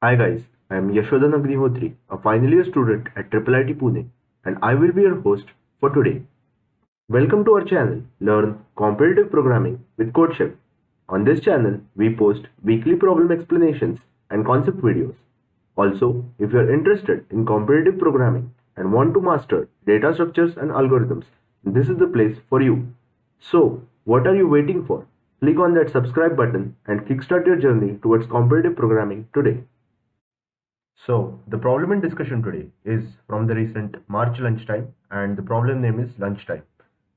Hi guys, I am Yashodhan Agnihotri, a final year student at IIIT Pune, and I will be your host for today. Welcome to our channel, Learn Competitive Programming with CodeChef. On this channel, we post weekly problem explanations and concept videos. Also, if you are interested in competitive programming and want to master data structures and algorithms, this is the place for you. So, what are you waiting for? Click on that subscribe button and kickstart your journey towards competitive programming today. So, the problem in discussion today is from the recent March lunchtime, and the problem name is lunchtime.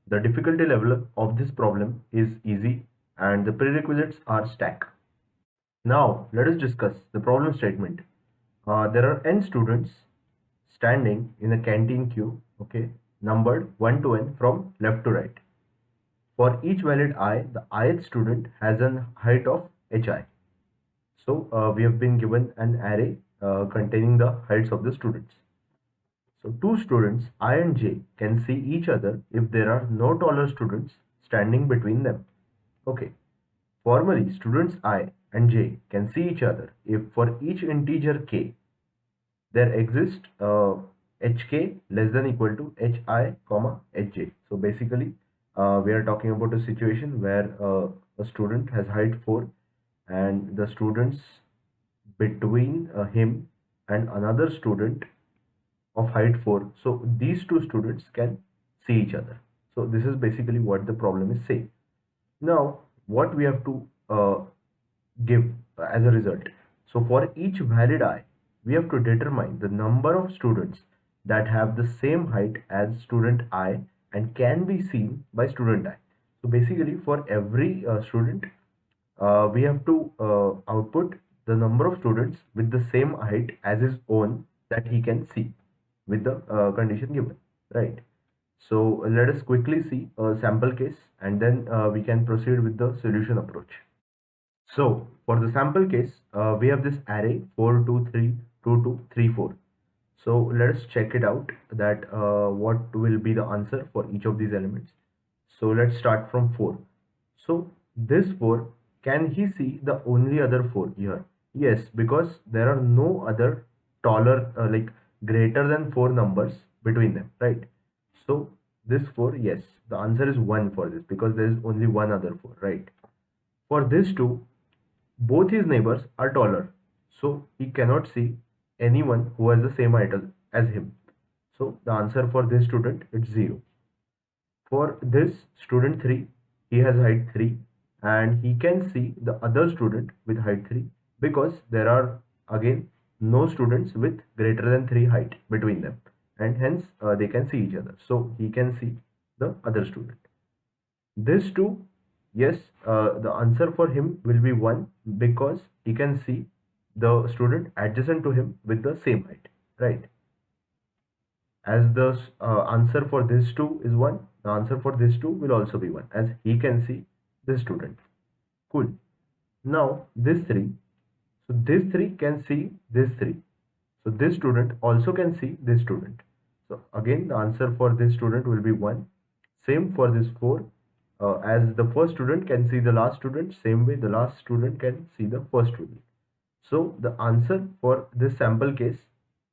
The difficulty level of this problem is easy, and the prerequisites are stack. Now, let us discuss the problem statement. There are n students standing in a canteen queue, okay, numbered 1 to n from left to right. For each valid I, the ith student has a height of hi. So we have been given an array containing the heights of the students. So two students I and j can see each other if there are no taller students standing between them. Okay. Formally, students I and j can see each other if for each integer k there exists hk less than equal to hi comma hj. So basically, we are talking about a situation where a student has height 4 and the students between him and another student of height 4. So these two students can see each other. So this is basically what the problem is saying. Now, what we have to give as a result. So for each valid I, we have to determine the number of students that have the same height as student I and can be seen by student I. So basically for every student, we have to output the number of students with the same height as his own that he can see with the condition given, right? So let us quickly see a sample case and then we can proceed with the solution approach. So for the sample case, we have this array 4, 2, 3, 2, 2, 3, 4. So let us check it out that what will be the answer for each of these elements. So let's start from 4. So this 4, can he see the only other 4 here? Yes, because there are no other taller like greater than 4 numbers between them, right? So this 4, yes, the answer is 1 for this because there is only one other 4, right? For this 2, both his neighbors are taller, so he cannot see anyone who has the same height as him. So the answer for this student is 0. For this student 3, he has height 3 and he can see the other student with height 3 because there are again no students with greater than 3 height between them, and hence they can see each other. So he can see the other student. This too, yes, the answer for him will be 1 because he can see the student adjacent to him with the same height, right? As the answer for this 2 is 1, the answer for this 2 will also be 1 as he can see this student. Cool. Now this 3, so this 3 can see this 3. So this student also can see this student. So again the answer for this student will be 1. Same for this 4. As the first student can see the last student, same way the last student can see the first student. So the answer for this sample case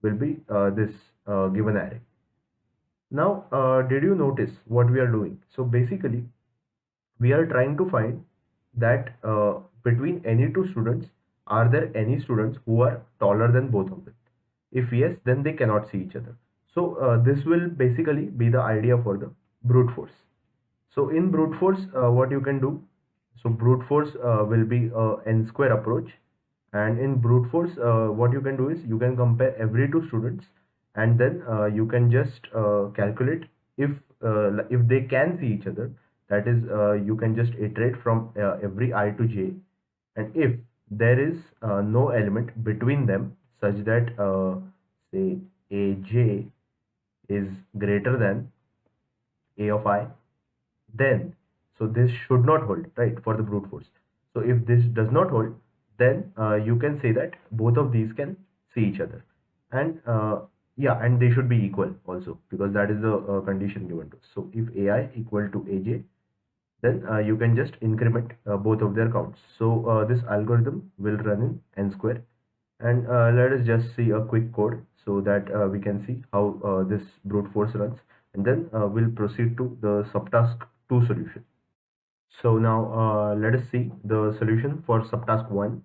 will be this given array. Now, did you notice what we are doing? So basically, we are trying to find that between any two students, are there any students who are taller than both of them? If yes, then they cannot see each other. So this will basically be the idea for the brute force. So in brute force, what you can do, so brute force will be a n square approach, and in brute force, what you can do is you can compare every two students, and then you can just calculate if they can see each other. That is, you can just iterate from every I to j, and if there is no element between them such that say aj is greater than a of I, then so this should not hold, right, for the brute force. So if this does not hold, then you can say that both of these can see each other, and yeah, and they should be equal also because that is the condition given to us. So if ai equal to aj, then you can just increment both of their counts. So this algorithm will run in n square, And let us just see a quick code so that we can see how this brute force runs, and then we'll proceed to the subtask 2 solution. So now let us see the solution for subtask 1.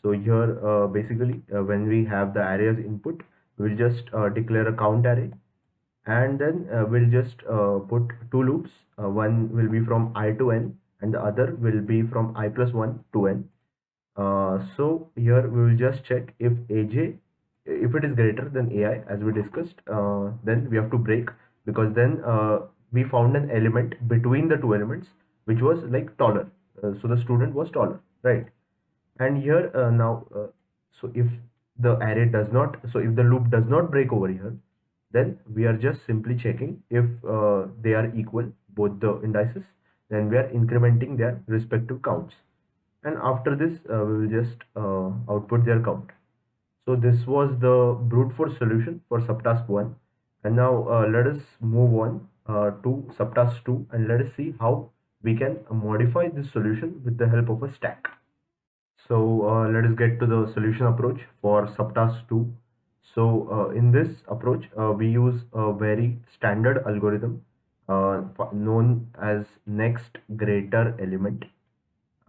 So here basically when we have the arrays input, we'll just declare a count array, and then we'll just put two loops. One will be from I to n and the other will be from I plus 1 to n. So here we will just check if aj, if it is greater than ai as we discussed, then we have to break, because then we found an element between the two elements which was like taller. So the student was taller, right? And here so if the array does not, so if the loop does not break over here, then we are just simply checking if they are equal, both the indices, then we are incrementing their respective counts, and after this we will just output their count. So this was the brute force solution for subtask 1, and now let us move on to subtask 2, and let us see how we can modify this solution with the help of a stack. So let us get to the solution approach for subtask 2. So in this approach, we use a very standard algorithm known as next greater element.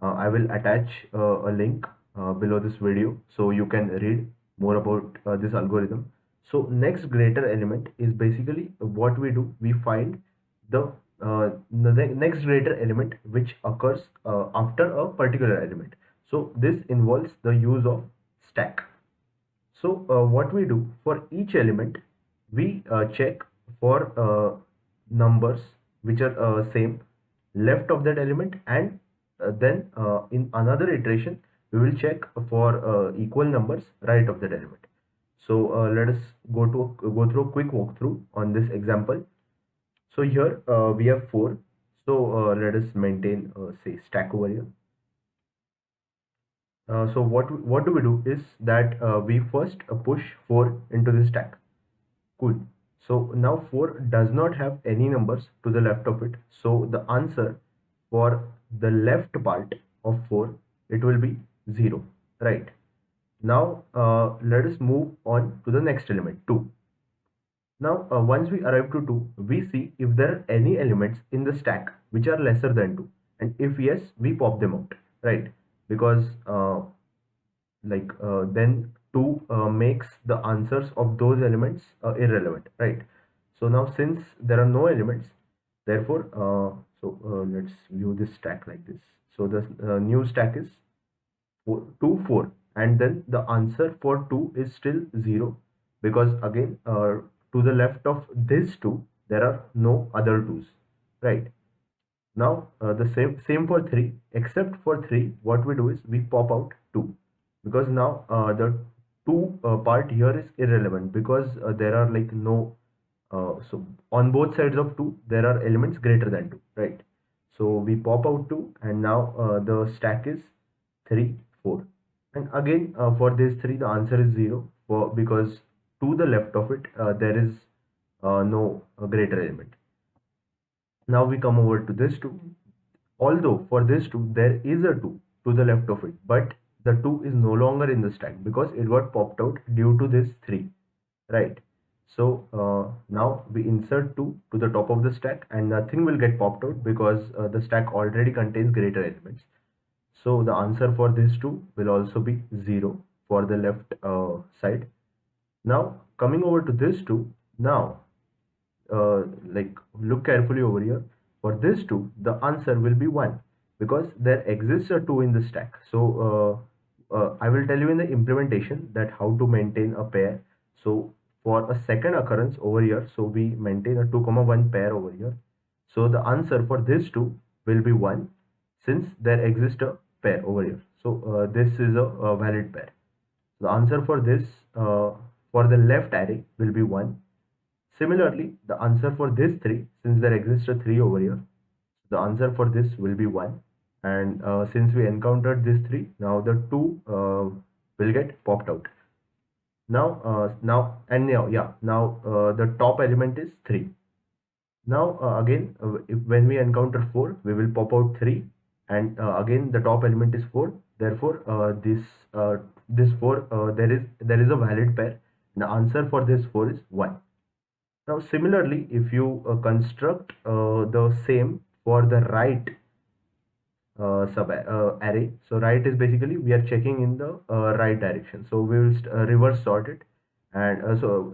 I will attach a link below this video so you can read more about this algorithm. So next greater element is basically what we do. We find the next greater element which occurs after a particular element. So this involves the use of stack. So what we do for each element, we check for numbers which are same left of that element, and then in another iteration we will check for equal numbers right of that element. So let us go through a quick walkthrough on this example. So here we have 4. So let us maintain say stack over here. So what do we do is that we first push 4 into the stack. Cool. So now 4 does not have any numbers to the left of it. So the answer for the left part of 4, it will be 0, right? Now let us move on to the next element, 2. Now once we arrive to 2, we see if there are any elements in the stack which are lesser than 2, and if yes, we pop them out, right? Because then 2 makes the answers of those elements irrelevant, right? So now since there are no elements, therefore let's view this stack like this. So the new stack is 2 4, and then the answer for 2 is still 0, because again to the left of this 2 there are no other 2's, right? Now the same for 3, except for 3 what we do is we pop out 2, because now the 2 part here is irrelevant, because there are like no so on both sides of 2 there are elements greater than 2, right? So we pop out 2, and now the stack is 3 4, and again for this 3 the answer is 0, because to the left of it there is no greater element. Now we come over to this 2. Although for this 2 there is a 2 to the left of it, but the 2 is no longer in the stack because it got popped out due to this 3, right? So now we insert 2 to the top of the stack, and nothing will get popped out because the stack already contains greater elements. So the answer for this 2 will also be 0 for the left side. Now coming over to this 2, now look carefully over here. For this 2 the answer will be 1, because there exists a 2 in the stack. So I will tell you in the implementation that how to maintain a pair. So for a second occurrence over here, so we maintain a 2 1 pair over here. So the answer for this 2 will be 1, since there exists a pair over here. So this is a valid pair. The answer for this for the left array will be 1. Similarly, the answer for this 3, since there exists a 3 over here, the answer for this will be 1. And since we encountered this 3, now the 2 will get popped out. Now, the top element is 3. Now, again, if when we encounter 4, we will pop out 3, and again the top element is 4. Therefore, this this 4, there is a valid pair. The answer for this 4 is 1. Now similarly, if you construct the same for the right sub array. So right is basically we are checking in the right direction. So we will reverse sort it, and so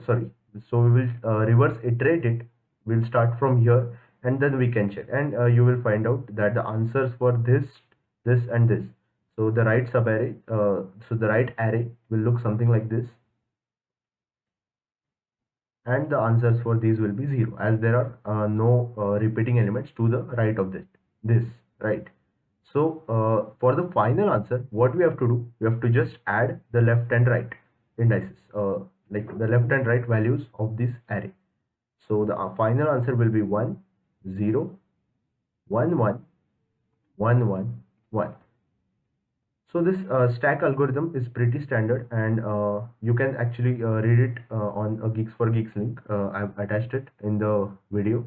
we will reverse iterate it. We'll start from here, and then we can check, and you will find out that the answers for this and this. So the right sub array, so the right array will look something like this, and the answers for these will be 0, as there are no repeating elements to the right of this, right? So for the final answer, what we have to do, we have to just add the left and right indices, like the left and right values of this array. So the final answer will be 1 0 1 1 1 1 1. So this stack algorithm is pretty standard, and you can actually read it on a Geeks for Geeks link. I've attached it in the video.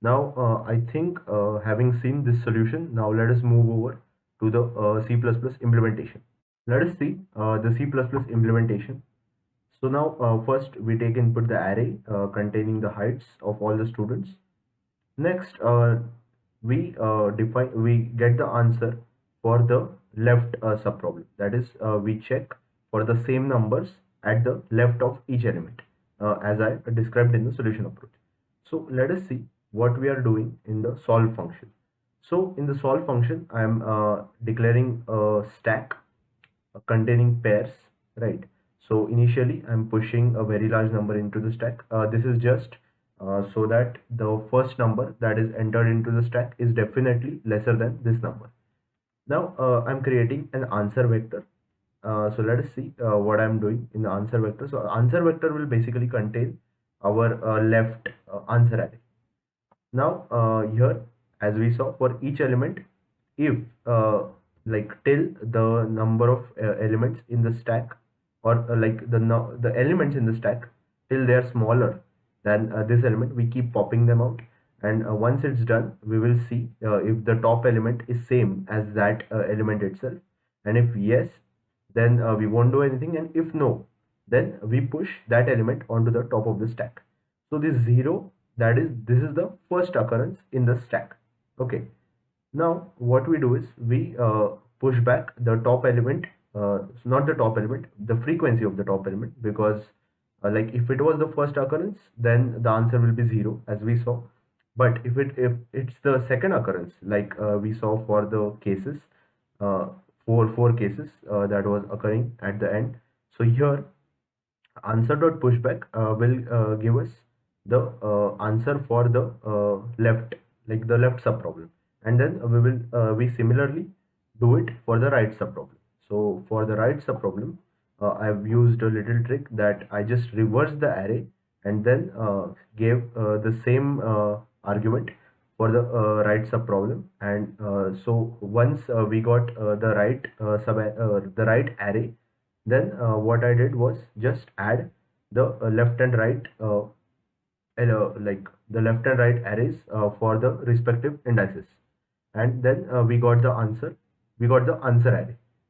Now I think having seen this solution, now let us move over to the C++ implementation. Let us see the C++ implementation. So now first we take input the array containing the heights of all the students. Next we get the answer for the left subproblem. That is, we check for the same numbers at the left of each element, as I described in the solution approach. So let us see what we are doing in the solve function. So in the solve function, I am declaring a stack containing pairs, right? So initially I'm pushing a very large number into the stack. This is just so that the first number that is entered into the stack is definitely lesser than this number. Now I'm creating an answer vector. So let us see what I'm doing in the answer vector. So answer vector will basically contain our left answer array. Now here, as we saw, for each element, if like till the number of elements in the stack, or like the elements in the stack, till they are smaller than this element, we keep popping them out, and once it's done, we will see if the top element is same as that element itself, and if yes, then we won't do anything, and if no, then we push that element onto the top of the stack. So this 0, this is the first occurrence in the stack. Okay, now what we do is we push back the top element, not the top element, the frequency of the top element, because like if it was the first occurrence, then the answer will be 0, as we saw. But if it's the second occurrence, like we saw for the cases, four cases that was occurring at the end. So here answer.pushback will give us the answer for the left, like the left subproblem, and then we similarly do it for the right subproblem. So for the right subproblem, I've used a little trick that I just reversed the array and then gave the same argument for the right subproblem, and so once we got the right array, then what I did was just add the left and right like the left and right arrays for the respective indices, and then we got the answer array.